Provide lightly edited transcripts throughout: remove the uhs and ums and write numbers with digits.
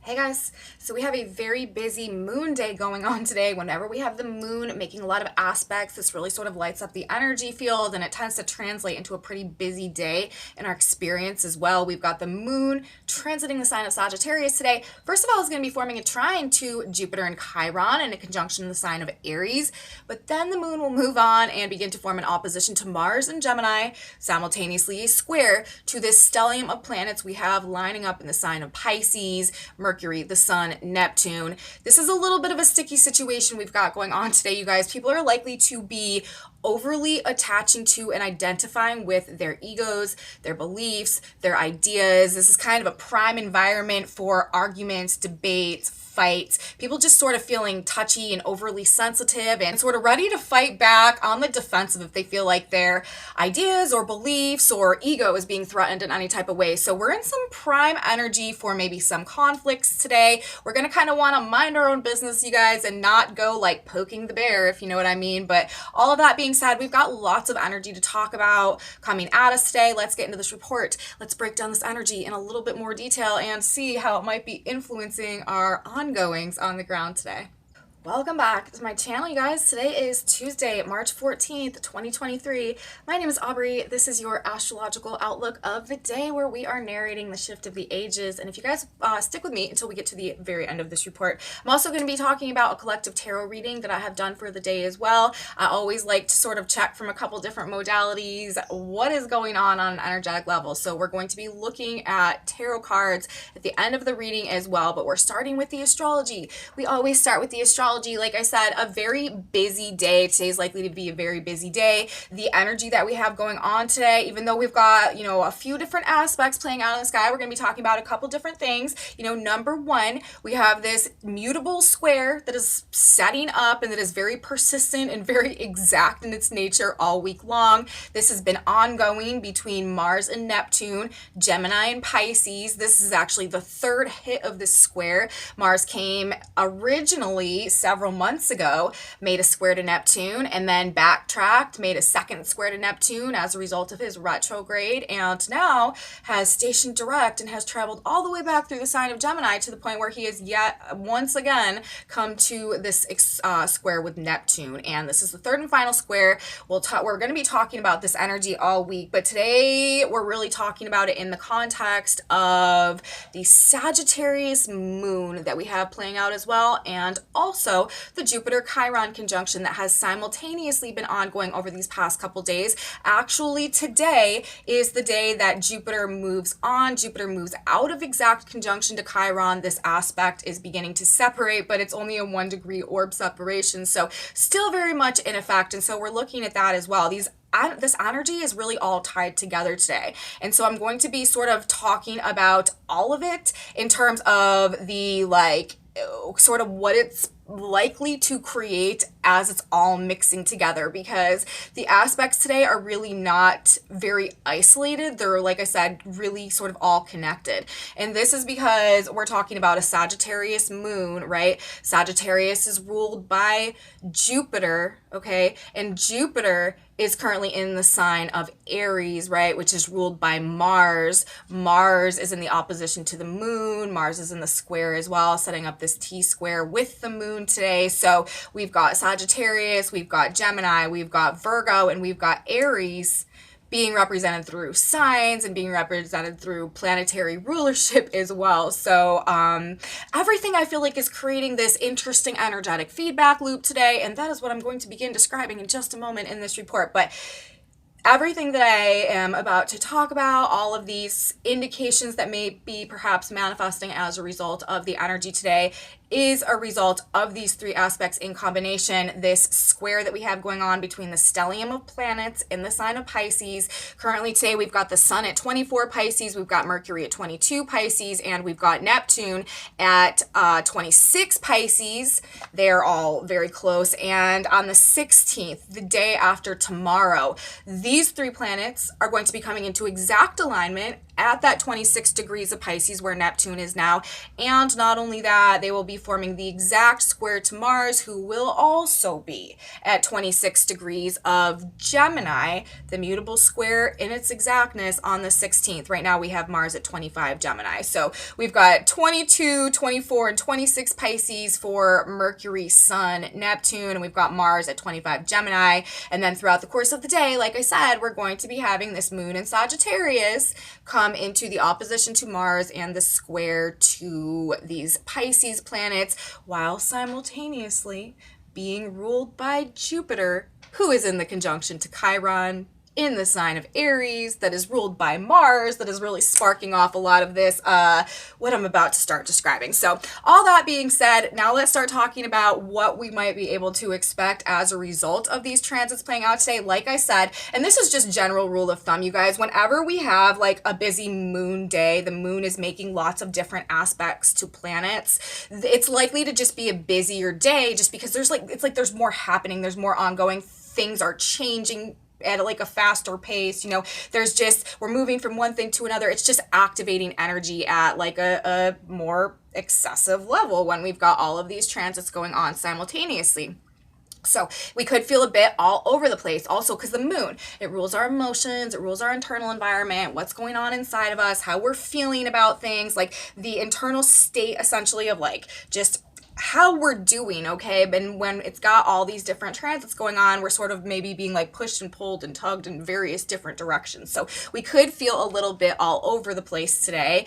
Hey guys, so we have a very busy moon day going on today. Whenever we have the moon making a lot of aspects, this really sort of lights up the energy field and it tends to translate into a pretty busy day in our experience as well. We've got the moon transiting the sign of Sagittarius today. First of all, it's going to be forming a trine to Jupiter and Chiron in a conjunction in the sign of Aries, but then the moon will move on and begin to form an opposition to Mars and Gemini, simultaneously a square to this stellium of planets we have lining up in the sign of Pisces, Mercury, the Sun, Neptune. This is a little bit of a sticky situation we've got going on today, you guys. People are likely to be overly attaching to and identifying with their egos, their beliefs, their ideas. This is kind of a prime environment for arguments, debates, fights. People just sort of feeling touchy and overly sensitive and sort of ready to fight back on the defensive if they feel like their ideas or beliefs or ego is being threatened in any type of way. So we're in some prime energy for maybe some conflicts today. We're going to kind of want to mind our own business, you guys, and not go like poking the bear, if you know what I mean. But all of that being said, we've got lots of energy to talk about coming at us today. Let's get into this report. Let's break down this energy in a little bit more detail and see how it might be influencing our ongoings on the ground today. Welcome back to my channel, you guys. Today is Tuesday, March 14th, 2023. My name is Aubrey. This is your astrological outlook of the day where we are narrating the shift of the ages. And if you guys stick with me until we get to the very end of this report, I'm also going to be talking about a collective tarot reading that I have done for the day as well. I always like to sort of check from a couple different modalities what is going on an energetic level. So we're going to be looking at tarot cards at the end of the reading as well, but we're starting with the astrology. We always start with the astrology. Like I said, a very busy day. Today's likely to be a very busy day. The energy that we have going on today, even though we've got, a few different aspects playing out in the sky, we're going to be talking about a couple different things. Number one, we have this mutable square that is setting up and that is very persistent and very exact in its nature all week long. This has been ongoing between Mars and Neptune, Gemini and Pisces. This is actually the third hit of this square. Mars came originally several months ago, made a square to Neptune, and then backtracked, made a second square to Neptune as a result of his retrograde, and now has stationed direct and has traveled all the way back through the sign of Gemini to the point where he has yet once again come to this square with Neptune. And this is the third and final square. We're going to be talking about this energy all week, but today we're really talking about it in the context of the Sagittarius moon that we have playing out as well, and also the Jupiter-Chiron conjunction that has simultaneously been ongoing over these past couple days. Actually, today is the day that Jupiter moves on. Jupiter moves out of exact conjunction to Chiron. This aspect is beginning to separate, but it's only a 1-degree orb separation, so still very much in effect. And so we're looking at that as well. This energy is really all tied together today. And so I'm going to be sort of talking about all of it in terms of the sort of what it's likely to create as it's all mixing together, because the aspects today are really not very isolated. They're, like I said, really sort of all connected. And this is because we're talking about a Sagittarius moon, right? Sagittarius is ruled by Jupiter, okay? And Jupiter is currently in the sign of Aries, right, which is ruled by Mars. Mars is in the opposition to the moon. Mars is in the square as well, setting up this T-square with the moon today. So we've got Sagittarius, we've got Gemini, we've got Virgo, and we've got Aries being represented through signs and being represented through planetary rulership as well. So everything I feel like is creating this interesting energetic feedback loop today, and that is what I'm going to begin describing in just a moment in this report. But everything that I am about to talk about, all of these indications that may be perhaps manifesting as a result of the energy today, is a result of these three aspects in combination. This square that we have going on between the stellium of planets in the sign of Pisces. Currently today we've got the Sun at 24 Pisces, we've got Mercury at 22 Pisces, and we've got Neptune at 26 Pisces. They're all very close. And on the 16th, the day after tomorrow, these three planets are going to be coming into exact alignment at that 26 degrees of Pisces where Neptune is now. And not only that, they will be be forming the exact square to Mars, who will also be at 26 degrees of Gemini, the mutable square in its exactness on the 16th. Right now we have Mars at 25 Gemini. So we've got 22, 24, and 26 Pisces for Mercury, Sun, Neptune, and we've got Mars at 25 Gemini. And then throughout the course of the day, like I said, we're going to be having this moon in Sagittarius come into the opposition to Mars and the square to these Pisces planets, while simultaneously being ruled by Jupiter, who is in the conjunction to Chiron in the sign of Aries, that is ruled by Mars, that is really sparking off a lot of this, what I'm about to start describing. So all that being said, now let's start talking about what we might be able to expect as a result of these transits playing out today. Like I said, and this is just general rule of thumb, you guys, whenever we have like a busy moon day, the moon is making lots of different aspects to planets, it's likely to just be a busier day just because there's more happening, there's more ongoing, things are changing at like a faster pace, you know, we're moving from one thing to another. It's just activating energy at like a more excessive level when we've got all of these transits going on simultaneously. So we could feel a bit all over the place also because the moon, it rules our emotions, it rules our internal environment, what's going on inside of us, how we're feeling about things, like the internal state essentially of like just how we're doing, okay? And when it's got all these different transits going on, we're sort of maybe being like pushed and pulled and tugged in various different directions. So we could feel a little bit all over the place today,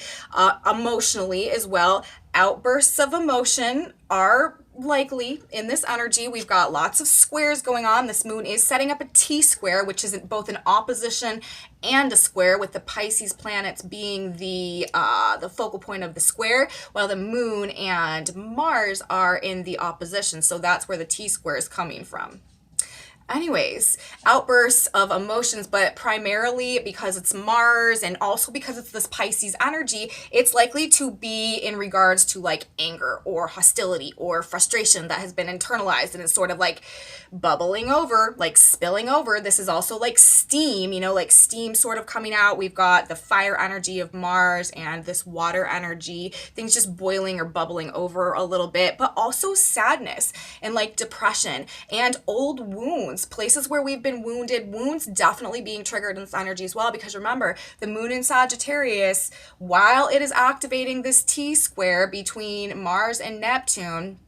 emotionally as well. Outbursts of emotion are likely in this energy. We've got lots of squares going on. This moon is setting up a T square, which is both an opposition and a square, with the Pisces planets being the focal point of the square, while the moon and Mars are in the opposition. So that's where the T square is coming from. Anyways, outbursts of emotions, but primarily because it's Mars and also because it's this Pisces energy, it's likely to be in regards to like anger or hostility or frustration that has been internalized and is sort of like bubbling over, like spilling over. This is also like steam, you know, like steam sort of coming out. We've got the fire energy of Mars and this water energy, things just boiling or bubbling over a little bit, but also sadness and like depression and old wounds. Places where we've been wounded, wounds definitely being triggered in this energy as well, because remember, the moon in Sagittarius, while it is activating this T square between Mars and Neptune,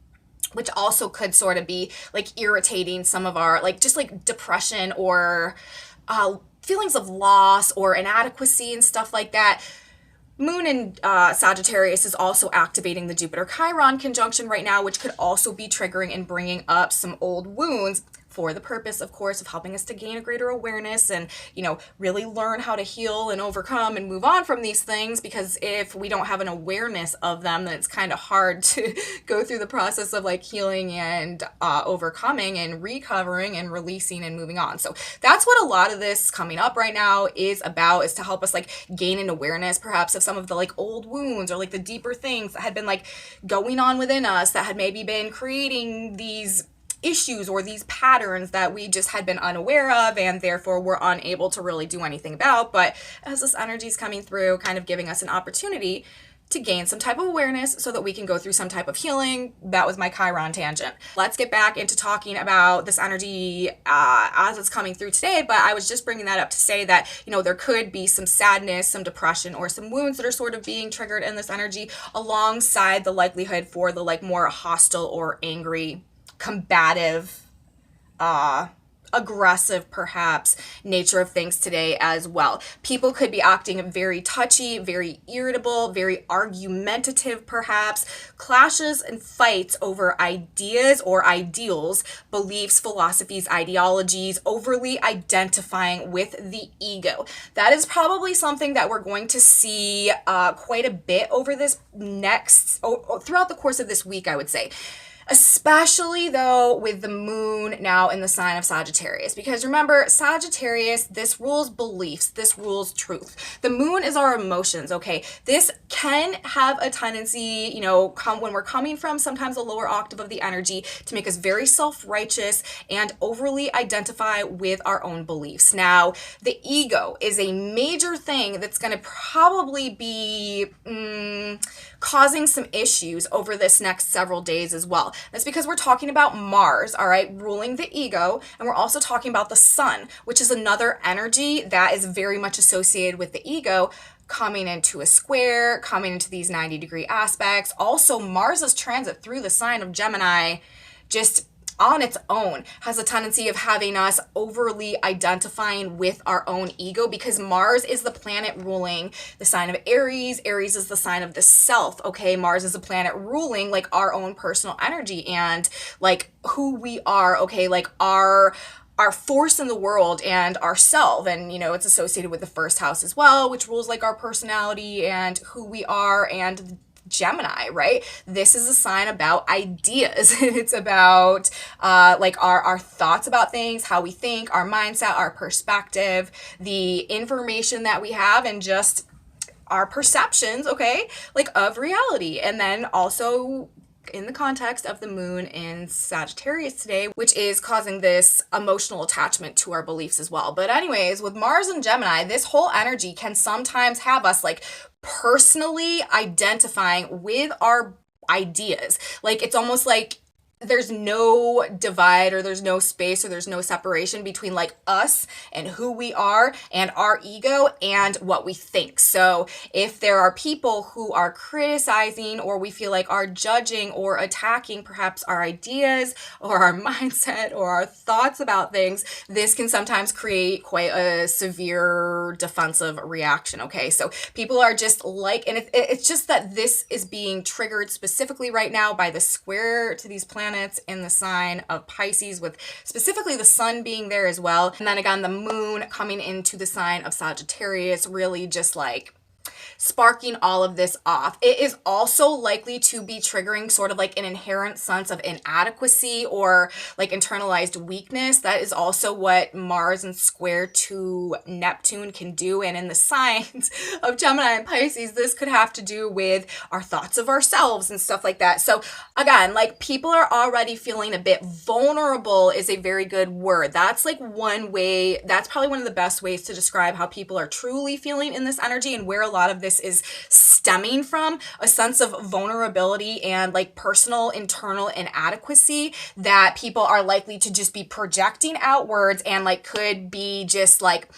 which also could sort of be like irritating some of our like just like depression or feelings of loss or inadequacy and stuff like that. Moon in Sagittarius is also activating the Jupiter-Chiron conjunction right now, which could also be triggering and bringing up some old wounds, for the purpose, of course, of helping us to gain a greater awareness and, you know, really learn how to heal and overcome and move on from these things. Because if we don't have an awareness of them, then it's kind of hard to go through the process of like healing and overcoming and recovering and releasing and moving on. So that's what a lot of this coming up right now is about, is to help us like gain an awareness perhaps of some of the like old wounds or like the deeper things that had been like going on within us that had maybe been creating these issues or these patterns that we just had been unaware of and therefore were unable to really do anything about. But as this energy is coming through, kind of giving us an opportunity to gain some type of awareness so that we can go through some type of healing. That was my Chiron tangent. Let's get back into talking about this energy as it's coming through today. But I was just bringing that up to say that, you know, there could be some sadness, some depression, or some wounds that are sort of being triggered in this energy, alongside the likelihood for the like more hostile or angry, combative, aggressive perhaps nature of things today as well. People could be acting very touchy, very irritable, very argumentative perhaps. Clashes and fights over ideas or ideals, beliefs, philosophies, ideologies, overly identifying with the ego. That is probably something that we're going to see quite a bit over this throughout the course of this week, I would say. Especially though with the moon now in the sign of Sagittarius, because remember, Sagittarius, this rules beliefs, this rules truth. The moon is our emotions, okay? This can have a tendency, when we're coming from sometimes a lower octave of the energy, to make us very self-righteous and overly identify with our own beliefs. Now, the ego is a major thing that's going to probably be causing some issues over this next several days as well. That's because we're talking about Mars, all right, ruling the ego, and we're also talking about the sun, which is another energy that is very much associated with the ego, coming into a square, coming into these 90-degree aspects. Also, Mars's transit through the sign of Gemini just on its own has a tendency of having us overly identifying with our own ego, because Mars is the planet ruling the sign of Aries. Aries is the sign of the self, okay? Mars is a planet ruling like our own personal energy and like who we are, okay? Like our force in the world and ourself. And it's associated with the first house as well, which rules like our personality and who we are. And Gemini, right? This is a sign about ideas. It's about like our thoughts about things, how we think, our mindset, our perspective, the information that we have, and just our perceptions, okay, like of reality. And then also in the context of the moon in Sagittarius today, which is causing this emotional attachment to our beliefs as well. But anyways, with Mars and Gemini, this whole energy can sometimes have us like personally identifying with our ideas. Like it's almost like there's no divide or there's no space or there's no separation between like us and who we are and our ego and what we think. So if there are people who are criticizing or we feel like are judging or attacking perhaps our ideas or our mindset or our thoughts about things, this can sometimes create quite a severe defensive reaction. Okay, so people are just like, and it's just that this is being triggered specifically right now by the square to these planets in the sign of Pisces, with specifically the sun being there as well. And then again, the moon coming into the sign of Sagittarius, really just like sparking all of this off. It is also likely to be triggering sort of like an inherent sense of inadequacy or like internalized weakness. That is also what Mars and square to Neptune can do. And in the signs of Gemini and Pisces, this could have to do with our thoughts of ourselves and stuff like that. So again, like people are already feeling a bit vulnerable is a very good word. That's like one way, that's probably one of the best ways to describe how people are truly feeling in this energy and where a lot of this is stemming from, a sense of vulnerability and like personal internal inadequacy that people are likely to just be projecting outwards, and like could be just like,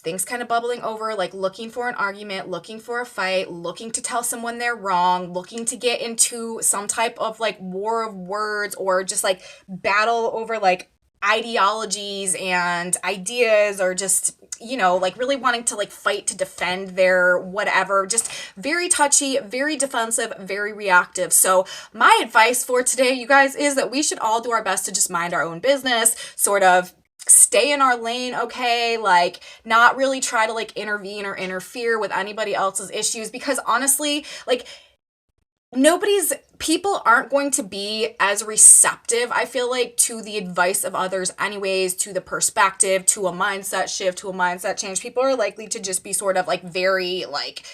things kind of bubbling over, like looking for an argument, looking for a fight, looking to tell someone they're wrong, looking to get into some type of like war of words or just like battle over like ideologies and ideas, or just like really wanting to like fight to defend their whatever. Just very touchy, very defensive, very reactive. So my advice for today, you guys, is that we should all do our best to just mind our own business, sort of stay in our lane, okay? Like not really try to like intervene or interfere with anybody else's issues, because honestly, like people aren't going to be as receptive, I feel like, to the advice of others anyways, to the perspective, to a mindset shift, to a mindset change. People are likely to just be sort of like very like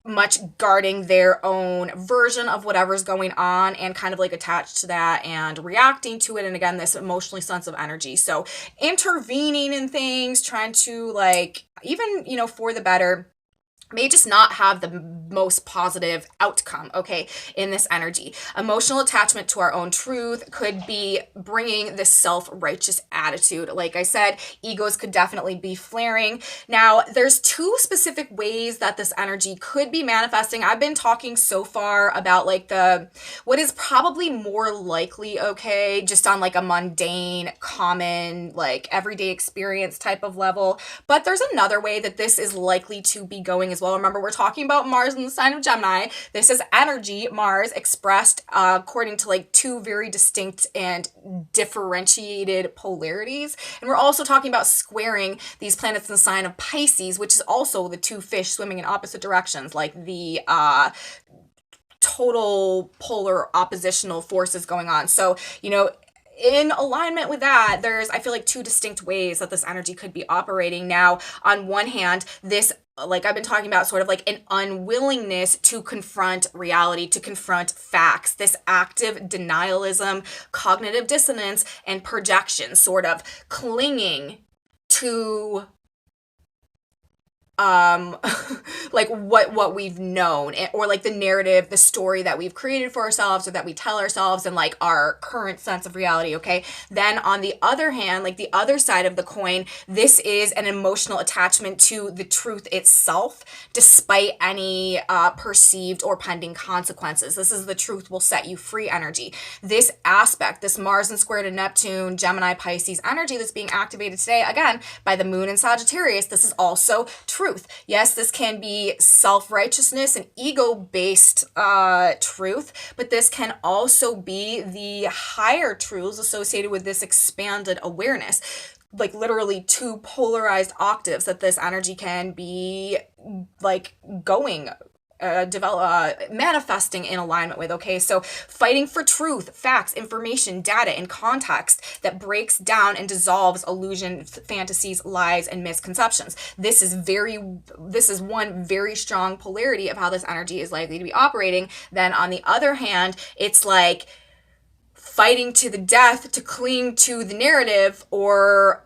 much guarding their own version of whatever's going on and kind of like attached to that and reacting to it. And again, this emotionally sensitive energy. So intervening in things, trying to like, even, for the better, may just not have the most positive outcome, okay, in this energy. Emotional attachment to our own truth could be bringing this self-righteous attitude. Like I said, egos could definitely be flaring. Now, there's two specific ways that this energy could be manifesting. I've been talking so far about like what is probably more likely, okay, just on like a mundane, common, like everyday experience type of level. But there's another way that this is likely to be going as well. Remember, we're talking about Mars in the sign of Gemini. This is energy, Mars, expressed according to like two very distinct and differentiated polarities. And we're also talking about squaring these planets in the sign of Pisces, which is also the two fish swimming in opposite directions, like the total polar oppositional forces going on. So, in alignment with that, there's, I feel like, two distinct ways that this energy could be operating. Now, on one hand, this, like I've been talking about, sort of like an unwillingness to confront reality, to confront facts, this active denialism, cognitive dissonance, and projection, sort of clinging to like what we've known, or like the narrative, the story that we've created for ourselves, or that we tell ourselves, and like our current sense of reality. Okay, then on the other hand, like the other side of the coin, this is an emotional attachment to the truth itself, despite any perceived or pending consequences. This is the truth will set you free energy. This aspect, this Mars and square to Neptune, Gemini, Pisces energy that's being activated today, again, by the moon in Sagittarius, this is also truth. Yes, this can be self-righteousness and ego-based truth, but this can also be the higher truths associated with this expanded awareness, like literally two polarized octaves that this energy can be like going manifesting in alignment with. Okay, so fighting for truth, facts, information, data, and context that breaks down and dissolves illusion, fantasies, lies, and misconceptions. This is one very strong polarity of how this energy is likely to be operating. Then on the other hand, it's like fighting to the death to cling to the narrative, or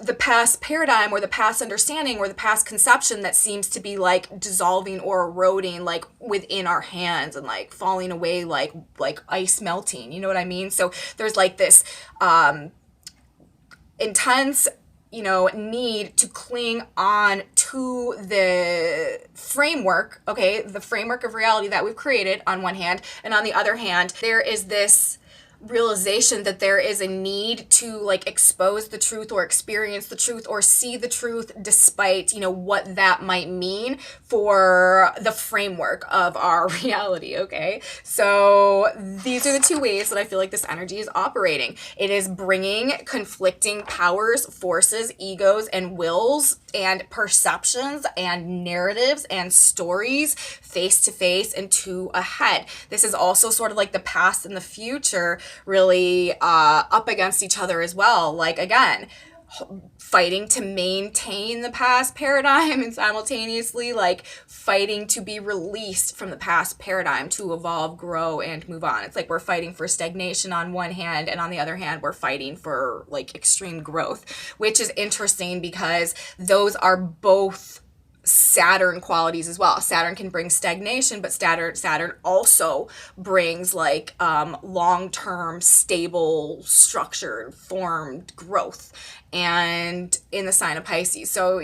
the past paradigm, or the past understanding, or the past conception that seems to be like dissolving or eroding like within our hands, and like falling away like ice melting, you know what I mean? So there's like this intense need to cling on to the framework, okay, the framework of reality that we've created on one hand, and on the other hand, there is this realization that there is a need to like expose the truth, or experience the truth, or see the truth, despite what that might mean for the framework of our reality. Okay, so these are the two ways that I feel like this energy is operating. It is bringing conflicting powers, forces, egos, and wills, and perceptions, and narratives, and stories face to face and to a head. This is also sort of like the past and the future really up against each other as well. Like, again, fighting to maintain the past paradigm, and simultaneously like fighting to be released from the past paradigm, to evolve, grow, and move on. It's like we're fighting for stagnation on one hand, and on the other hand, we're fighting for like extreme growth, which is interesting because those are both Saturn qualities as well. Saturn can bring stagnation, but Saturn also brings like long-term, stable, structured, formed growth, and in the sign of Pisces. So,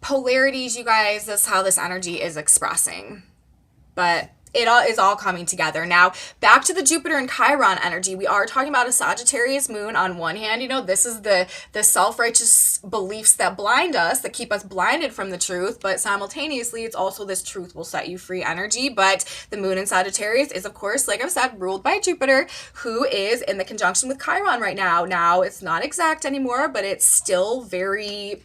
polarities, you guys, that's how this energy is expressing. But it all is all coming together. Now, back to the Jupiter and Chiron energy. We are talking about a Sagittarius moon on one hand. This is the self-righteous beliefs that blind us, that keep us blinded from the truth, but simultaneously, it's also this truth will set you free energy. But the moon in Sagittarius is, of course, like I've said, ruled by Jupiter, who is in the conjunction with Chiron right now. Now, it's not exact anymore, but it's still very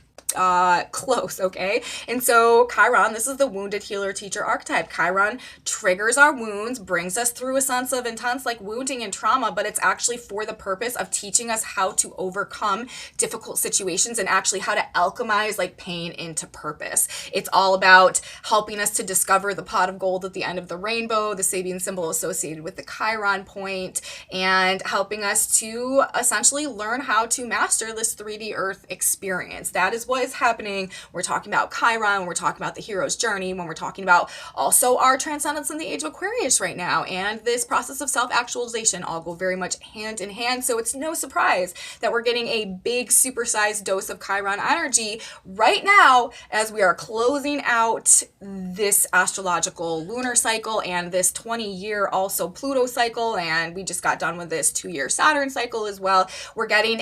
close, okay? And so Chiron, this is the wounded healer teacher archetype. Chiron triggers our wounds, brings us through a sense of intense like wounding and trauma, but it's actually for the purpose of teaching us how to overcome difficult situations, and actually how to alchemize like pain into purpose. It's all about helping us to discover the pot of gold at the end of the rainbow, the Sabian symbol associated with the Chiron point, and helping us to essentially learn how to master this 3D Earth experience. That is what is happening. We're talking about Chiron, we're talking about the hero's journey, when we're talking about also our transcendence in the age of Aquarius right now, and this process of self-actualization all go very much hand in hand. So it's no surprise that we're getting a big supersized dose of Chiron energy right now as we are closing out this astrological lunar cycle, and this 20-year also Pluto cycle, and we just got done with this 2-year Saturn cycle as well. We're getting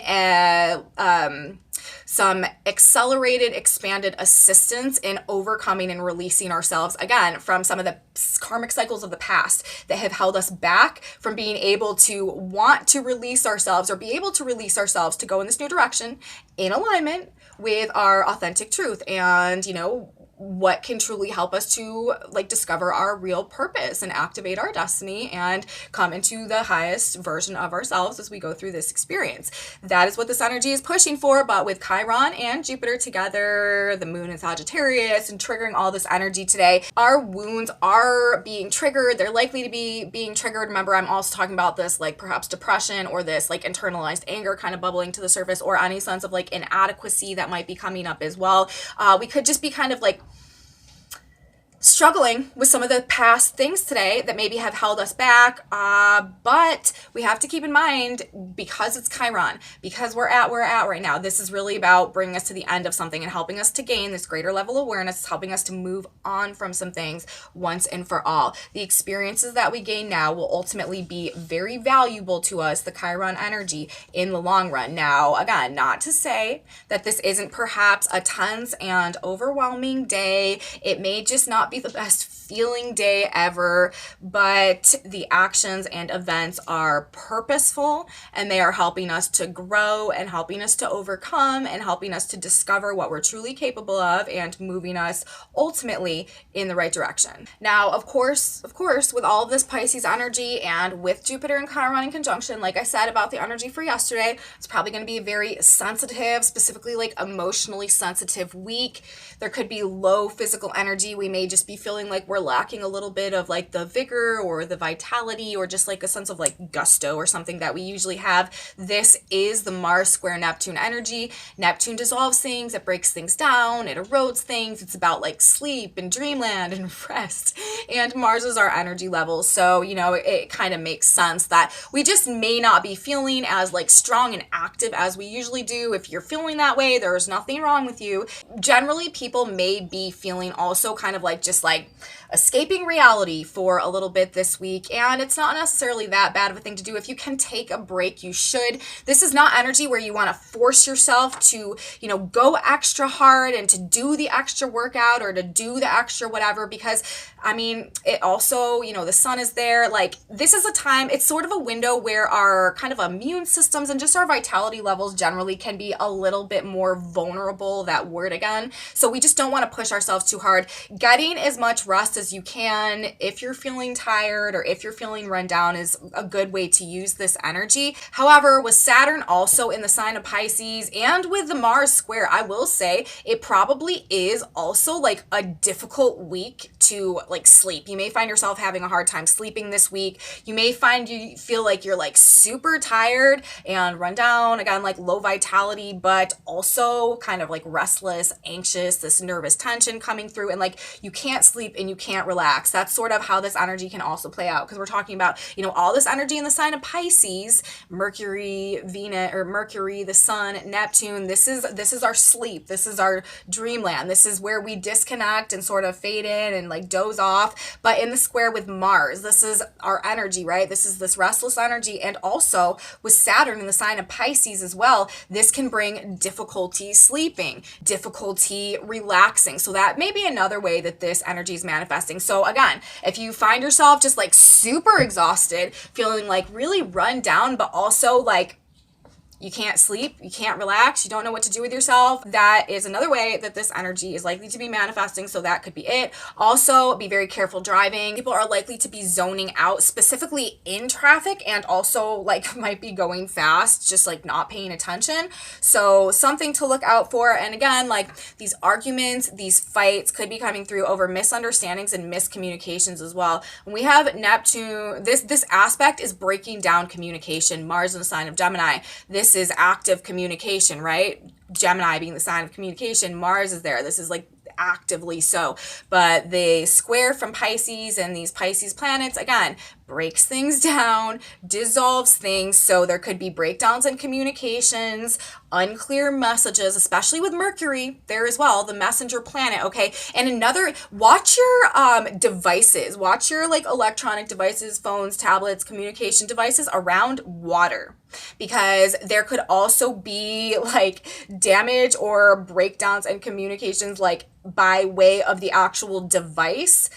some accelerated, expanded assistance in overcoming and releasing ourselves, again, from some of the karmic cycles of the past that have held us back from being able to want to release ourselves, or be able to release ourselves to go in this new direction in alignment with our authentic truth. And, what can truly help us to like discover our real purpose and activate our destiny and come into the highest version of ourselves as we go through this experience. That is what this energy is pushing for. But with Chiron and Jupiter together, the moon in Sagittarius, and triggering all this energy today, our wounds are being triggered. They're likely to be being triggered. Remember, I'm also talking about this like perhaps depression or this like internalized anger kind of bubbling to the surface, or any sense of like inadequacy that might be coming up as well. We could just be kind of like struggling with some of the past things today that maybe have held us back, but we have to keep in mind, because it's Chiron, because we're at right now, this is really about bringing us to the end of something and helping us to gain this greater level of awareness, helping us to move on from some things once and for all. The experiences that we gain now will ultimately be very valuable to us, the Chiron energy, in the long run. Now, again, not to say that this isn't perhaps a tense and overwhelming day. It may just not be the best feeling day ever, but the actions and events are purposeful, and they are helping us to grow and helping us to overcome and helping us to discover what we're truly capable of and moving us ultimately in the right direction. Now, of course, with all of this Pisces energy and with Jupiter and Chiron in conjunction, like I said about the energy for yesterday, it's probably going to be a very sensitive, specifically like emotionally sensitive week. There could be low physical energy. We may just be feeling like we're lacking a little bit of like the vigor or the vitality or just like a sense of like gusto or something that we usually have. This is the Mars square Neptune energy. Neptune dissolves things, it breaks things down, it erodes things. It's about like sleep and dreamland and rest. And Mars is our energy level. So, you know, it kind of makes sense that we just may not be feeling as like strong and active as we usually do. If you're feeling that way, there's nothing wrong with you. Generally, people may be feeling also kind of like just like escaping reality for a little bit this week, and it's not necessarily that bad of a thing to do. If you can take a break, you should. This is not energy where you want to force yourself to, you know, go extra hard and to do the extra workout or to do the extra whatever, because I mean, it also, you know, the sun is there. Like, this is a time, it's sort of a window where our kind of immune systems and just our vitality levels generally can be a little bit more vulnerable, that word again. So we just don't want to push ourselves too hard. Getting as much rest as you can, if you're feeling tired or if you're feeling run down, is a good way to use this energy. However, with Saturn also in the sign of Pisces and with the Mars square, I will say it probably is also like a difficult week to like sleep. You may find yourself having a hard time sleeping this week. You may find you feel like you're like super tired and run down, again, like low vitality, but also kind of like restless, anxious, this nervous tension coming through, and like you can't sleep and you can't relax. That's sort of how this energy can also play out, because we're talking about, you know, all this energy in the sign of Pisces, Mercury, Venus, or Mercury, the sun, Neptune. This is our sleep. This is our dreamland. This is where we disconnect and sort of fade in and like doze off. But in the square with Mars, this is our energy, right? This is this restless energy. And also with Saturn in the sign of Pisces as well, this can bring difficulty sleeping, difficulty relaxing. So that may be another way that this energy is manifesting. So again, if you find yourself just like super exhausted, feeling like really run down, but also like you can't sleep, you can't relax, you don't know what to do with yourself, that is another way that this energy is likely to be manifesting. So that could be it. Also, be very careful driving. People are likely to be zoning out, specifically in traffic, and also like might be going fast, just like not paying attention. So something to look out for. And again, like these arguments, these fights could be coming through over misunderstandings and miscommunications as well. When we have Neptune, this aspect is breaking down communication. Mars in the sign of Gemini. This is active communication, right? Gemini being the sign of communication, Mars is there. This is like actively so. But the square from Pisces and these Pisces planets, again, breaks things down, dissolves things. So there could be breakdowns in communications, unclear messages, especially with Mercury there as well, the messenger planet. Okay. And another, watch your devices, watch your like electronic devices, phones, tablets, communication devices around water, because there could also be like damage or breakdowns in communications, like by way of the actual device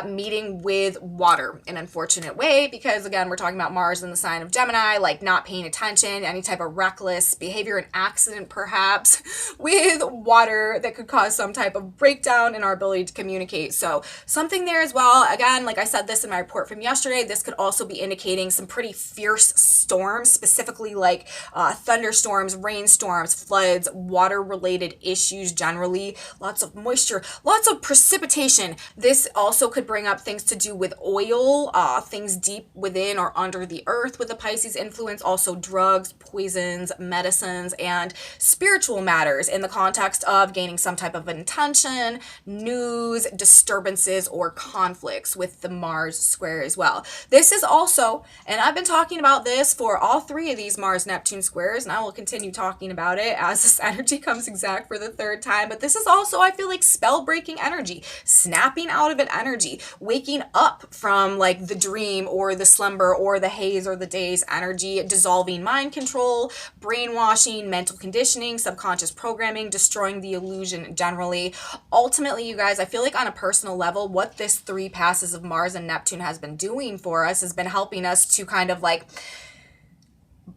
meeting with water in an unfortunate way, because again, we're talking about Mars in the sign of Gemini, like not paying attention, any type of reckless behavior, an accident perhaps with water that could cause some type of breakdown in our ability to communicate. So something there as well. Again, like I said this in my report from yesterday, this could also be indicating some pretty fierce storms, specifically like thunderstorms, rainstorms, floods, water related issues generally, lots of moisture, lots of precipitation. This also could bring up things to do with oil, things deep within or under the earth with the Pisces influence, also drugs, poisons, medicines, and spiritual matters in the context of gaining some type of intention, news, disturbances, or conflicts with the Mars square as well. This is also, and I've been talking about this for all three of these Mars-Neptune squares, and I will continue talking about it as this energy comes exact for the third time, but this is also, I feel like, spell-breaking energy, snapping out of an energy, waking up from like the dream or the slumber or the haze or the daze energy, dissolving mind control, brainwashing, mental conditioning, subconscious programming, destroying the illusion generally. Ultimately, you guys, I feel like on a personal level, what this 3 passes of Mars and Neptune has been doing for us has been helping us to kind of like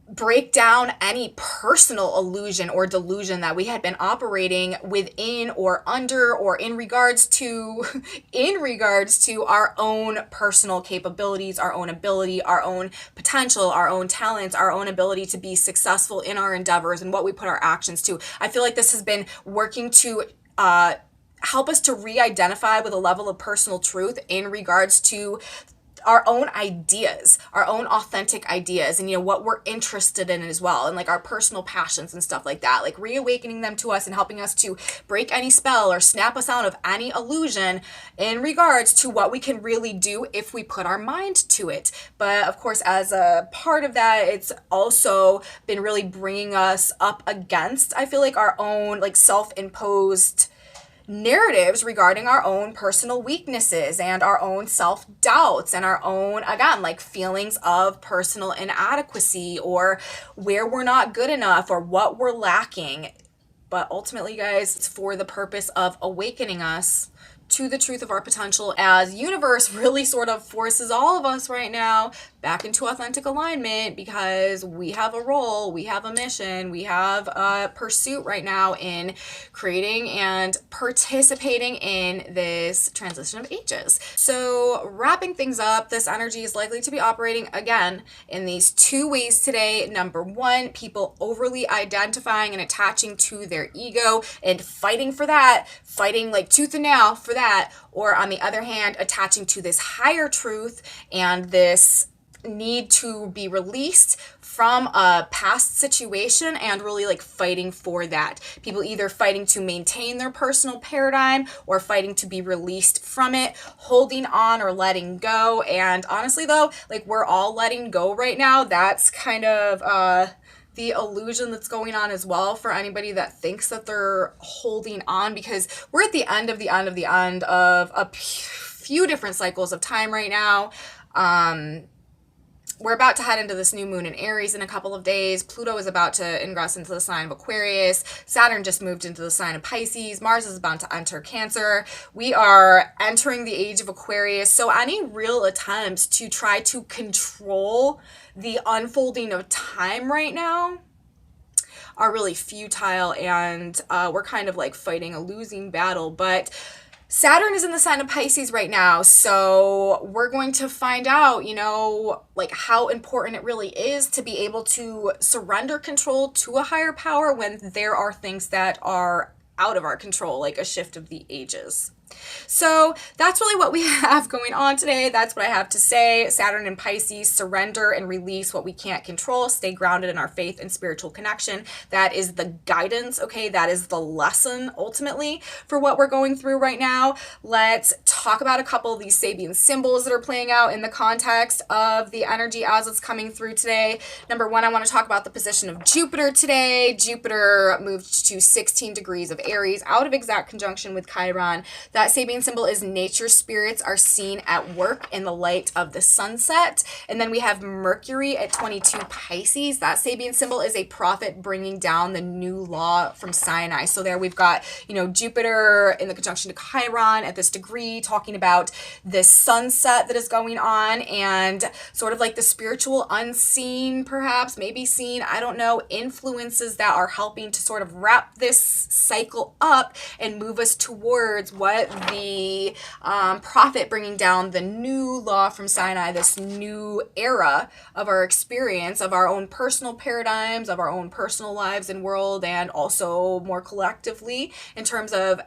break down any personal illusion or delusion that we had been operating within or under or in regards to our own personal capabilities, our own ability, our own potential, our own talents, our own ability to be successful in our endeavors and what we put our actions to. I feel like this has been working to help us to re-identify with a level of personal truth in regards to our own ideas, our own authentic ideas, and what we're interested in as well, and like our personal passions and stuff like that, like reawakening them to us and helping us to break any spell or snap us out of any illusion in regards to what we can really do if we put our mind to it. But of course, as a part of that, it's also been really bringing us up against, I feel like, our own like self-imposed narratives regarding our own personal weaknesses and our own self-doubts and our own, again, like feelings of personal inadequacy or where we're not good enough or what we're lacking. But ultimately, guys, it's for the purpose of awakening us to the truth of our potential, as universe really sort of forces all of us right now back into authentic alignment, because we have a role, we have a mission, we have a pursuit right now in creating and participating in this transition of ages. So wrapping things up, this energy is likely to be operating again in these 2 ways today. Number 1, people overly identifying and attaching to their ego and fighting for that, fighting like tooth and nail for that, or on the other hand, attaching to this higher truth and this need to be released from a past situation and really like fighting for that. People either fighting to maintain their personal paradigm or fighting to be released from it, holding on or letting go. And honestly though, like we're all letting go right now. That's kind of the illusion that's going on as well for anybody that thinks that they're holding on, because we're at the end of a few different cycles of time right now. We're about to head into this new moon in Aries in a couple of days. Pluto is about to ingress into the sign of Aquarius. Saturn just moved into the sign of Pisces. Mars is about to enter Cancer. We are entering the age of Aquarius. So any real attempts to try to control the unfolding of time right now are really futile, and we're kind of like fighting a losing battle. But Saturn is in the sign of Pisces right now, so we're going to find out, like how important it really is to be able to surrender control to a higher power when there are things that are out of our control, like a shift of the ages. So that's really what we have going on today. That's what I have to say. Saturn and Pisces, surrender and release what we can't control. Stay grounded in our faith and spiritual connection. That is the guidance, okay? That is the lesson ultimately for what we're going through right now. Let's talk about a couple of these Sabian symbols that are playing out in the context of the energy as it's coming through today. Number 1, I want to talk about the position of Jupiter today. Jupiter moved to 16 degrees of Aries, out of exact conjunction with Chiron. That Sabian symbol is nature spirits are seen at work in the light of the sunset. And then we have Mercury at 22 Pisces. That Sabian symbol is a prophet bringing down the new law from Sinai. So there we've got, Jupiter in the conjunction to Chiron at this degree, talking about this sunset that is going on and sort of like the spiritual unseen, perhaps, maybe seen, I don't know, influences that are helping to sort of wrap this cycle up and move us towards what the prophet bringing down the new law from Sinai, this new era of our experience, of our own personal paradigms, of our own personal lives and world, and also more collectively in terms of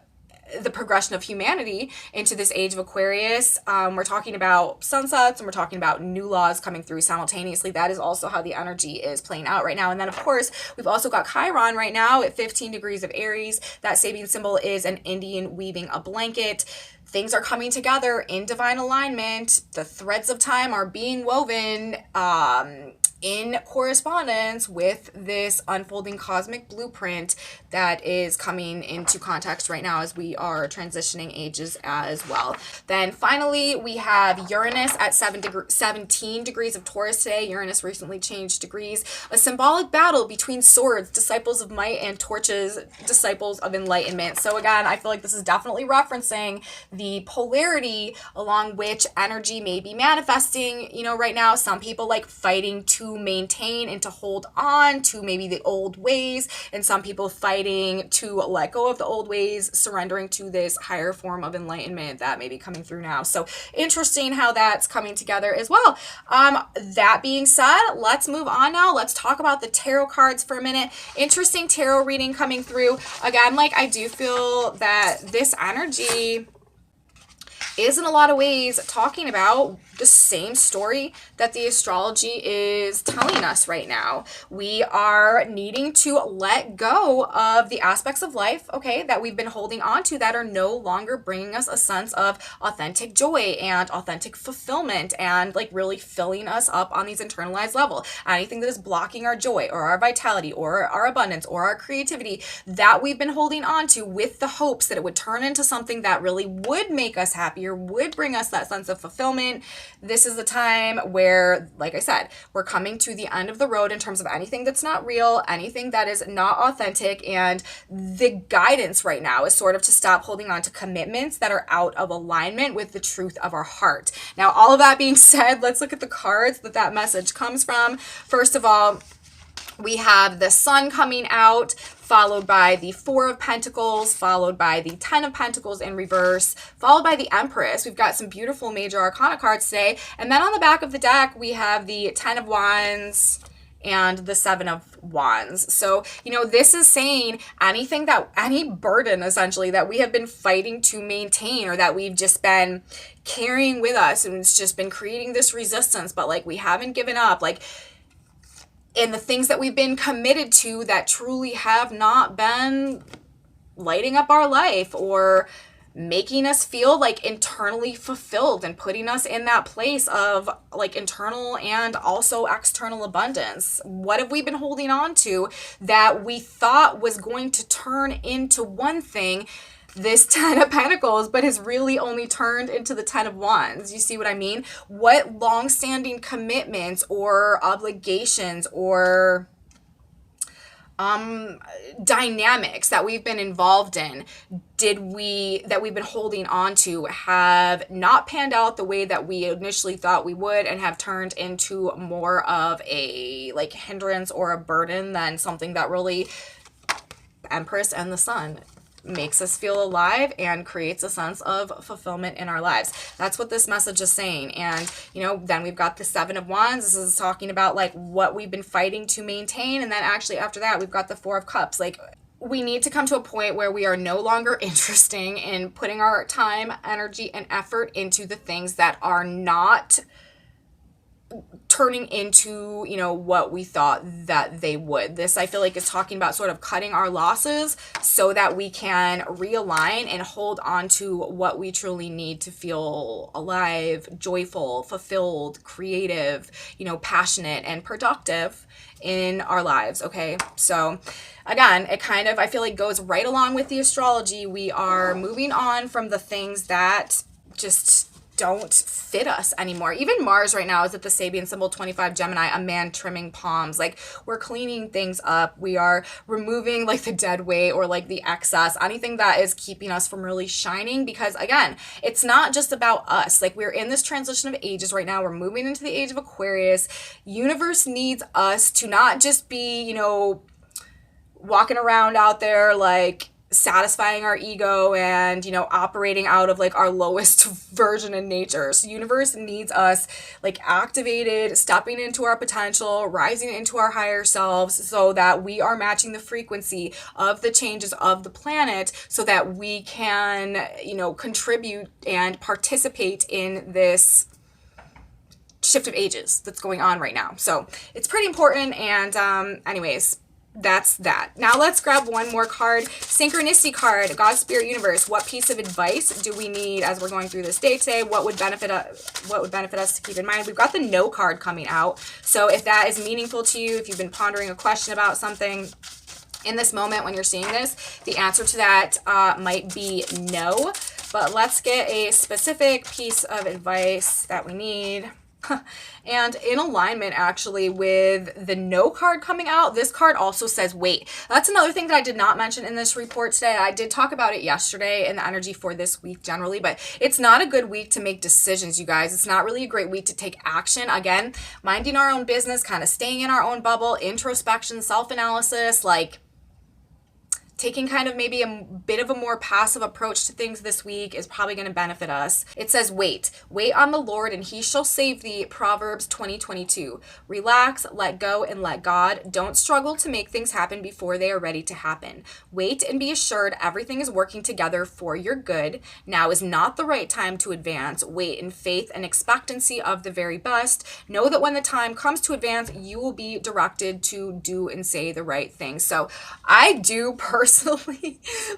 the progression of humanity into this age of Aquarius. We're talking about sunsets and we're talking about new laws coming through simultaneously. That is also how the energy is playing out right now. And then, of course, we've also got Chiron right now at 15 degrees of Aries. That Sabian symbol is an Indian weaving a blanket. Things are coming together in divine alignment. The threads of time are being woven in correspondence with this unfolding cosmic blueprint that is coming into context right now as we are transitioning ages as well. Then finally, we have Uranus at 17 degrees of Taurus today. Uranus recently changed degrees. A symbolic battle between swords, disciples of might, and torches, disciples of enlightenment. So again, I feel like this is definitely referencing the polarity along which energy may be manifesting, right now. Some people like fighting to maintain and to hold on to maybe the old ways, and some people fighting to let go of the old ways, surrendering to this higher form of enlightenment that may be coming through now. So interesting how that's coming together as well. That being said, let's move on now. Let's talk about the tarot cards for a minute. Interesting tarot reading coming through. Again, I do feel that this energy is in a lot of ways talking about the same story that the astrology is telling us right now. We are needing to let go of the aspects of life, okay, that we've been holding on to that are no longer bringing us a sense of authentic joy and authentic fulfillment and really filling us up on these internalized level. Anything that is blocking our joy or our vitality or our abundance or our creativity that we've been holding on to with the hopes that it would turn into something that really would make us happier, would bring us that sense of fulfillment. This is the time where, like I said, we're coming to the end of the road in terms of anything that's not real, anything that is not authentic, and the guidance right now is sort of to stop holding on to commitments that are out of alignment with the truth of our heart. Now, all of that being said, let's look at the cards that message comes from. First of all, we have the Sun coming out, followed by the Four of Pentacles, followed by the Ten of Pentacles in reverse, followed by the Empress. We've got some beautiful major arcana cards today. And then on the back of the deck, we have the Ten of Wands and the Seven of Wands. So, this is saying any burden essentially that we have been fighting to maintain or that we've just been carrying with us, and it's just been creating this resistance, but we haven't given up, and the things that we've been committed to that truly have not been lighting up our life or making us feel internally fulfilled and putting us in that place of internal and also external abundance. What have we been holding on to that we thought was going to turn into one thing, this Ten of Pentacles, but has really only turned into the Ten of Wands? You see what I mean? What long-standing commitments or obligations or dynamics that we've been involved in that we've been holding on to have not panned out the way that we initially thought we would, and have turned into more of a hindrance or a burden than something that really, Empress and the Sun, makes us feel alive and creates a sense of fulfillment in our lives. That's what this message is saying. And, then we've got the Seven of Wands. This is talking about what we've been fighting to maintain. And then actually after that, we've got the Four of Cups. We need to come to a point where we are no longer interested in putting our time, energy, and effort into the things that are not turning into, you know, what we thought that they would. This, I feel like, is talking about sort of cutting our losses so that we can realign and hold on to what we truly need to feel alive, joyful, fulfilled, creative, you know, passionate and productive in our lives. Okay. So again, it kind of, I feel like, goes right along with the astrology. We are moving on from the things that just don't fit us anymore. Even Mars right now is at the Sabian symbol 25 Gemini, a man trimming palms. Like, we're cleaning things up. We are removing like the dead weight or like the excess, anything that is keeping us from really shining. Because again, it's not just about us. Like, we're in this transition of ages right now. We're moving into the age of Aquarius. Universe needs us to not just be, you know, walking around out there like satisfying our ego and, you know, operating out of like our lowest version in nature. So universe needs us like activated, stepping into our potential, rising into our higher selves, so that we are matching the frequency of the changes of the planet, so that we can, you know, contribute and participate in this shift of ages that's going on right now. So it's pretty important. And anyways, that's that. Now let's grab one more card. Synchronicity card, God, Spirit, Universe. What piece of advice do we need as we're going through this day today? What would benefit us to keep in mind? We've got the No card coming out. So if that is meaningful to you, if you've been pondering a question about something in this moment when you're seeing this, the answer to that might be no. But let's get a specific piece of advice that we need. And in alignment actually with the No card coming out, this card also says wait. That's another thing that I did not mention in this report today. I did talk about it yesterday in the energy for this week generally, but it's not a good week to make decisions, you guys. It's not really a great week to take action. Again, minding our own business, kind of staying in our own bubble, introspection, self-analysis, like taking kind of maybe a bit of a more passive approach to things this week is probably going to benefit us. It says, wait on the Lord and he shall save thee. Proverbs 20:22. Relax, let go, and let God. Don't struggle to make things happen before they are ready to happen. Wait and be assured everything is working together for your good. Now is not the right time to advance. Wait in faith and expectancy of the very best. Know that when the time comes to advance, you will be directed to do and say the right thing. So I do personally,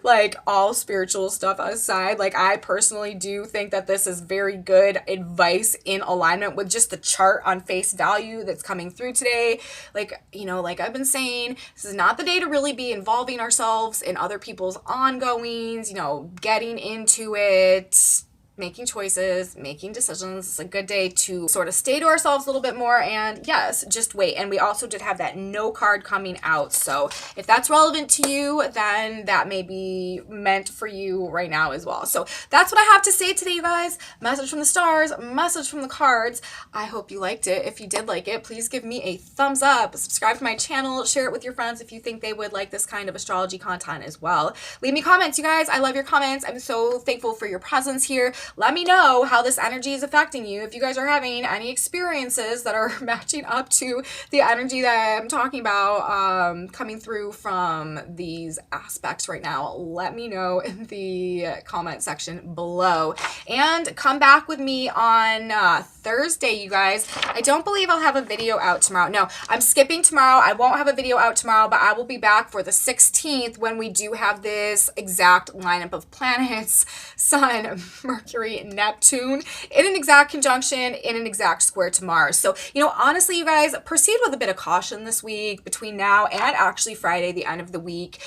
like, all spiritual stuff aside, like, I personally do think that this is very good advice in alignment with just the chart on face value that's coming through today. Like, you know, like I've been saying, this is not the day to really be involving ourselves in other people's ongoings, you know, getting into it, making choices, making decisions. It's a good day to sort of stay to ourselves a little bit more and yes, just wait. And we also did have that No card coming out. So if that's relevant to you, then that may be meant for you right now as well. So that's what I have to say today, you guys. Message from the stars, message from the cards. I hope you liked it. If you did like it, please give me a thumbs up, subscribe to my channel, share it with your friends if you think they would like this kind of astrology content as well. Leave me comments, you guys. I love your comments. I'm so thankful for your presence here. Let me know how this energy is affecting you. If you guys are having any experiences that are matching up to the energy that I'm talking about coming through from these aspects right now, let me know in the comment section below. And come back with me on Thursday, you guys. I don't believe I'll have a video out tomorrow. No, I'm skipping tomorrow. I won't have a video out tomorrow, but I will be back for the 16th when we do have this exact lineup of planets, Sun, Mercury, Neptune, in an exact conjunction, in an exact square to Mars. So, you know, honestly, you guys, proceed with a bit of caution this week between now and actually Friday, the end of the week.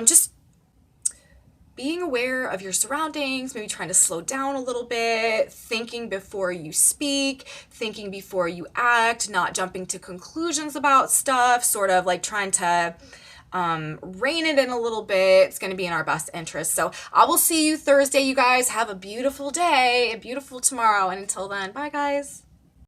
Just being aware of your surroundings, maybe trying to slow down a little bit, thinking before you speak, thinking before you act, not jumping to conclusions about stuff, sort of like trying to rein it in a little bit. It's going to be in our best interest. So I will see you Thursday, you guys. Have a beautiful day, a beautiful tomorrow. And until then, bye guys.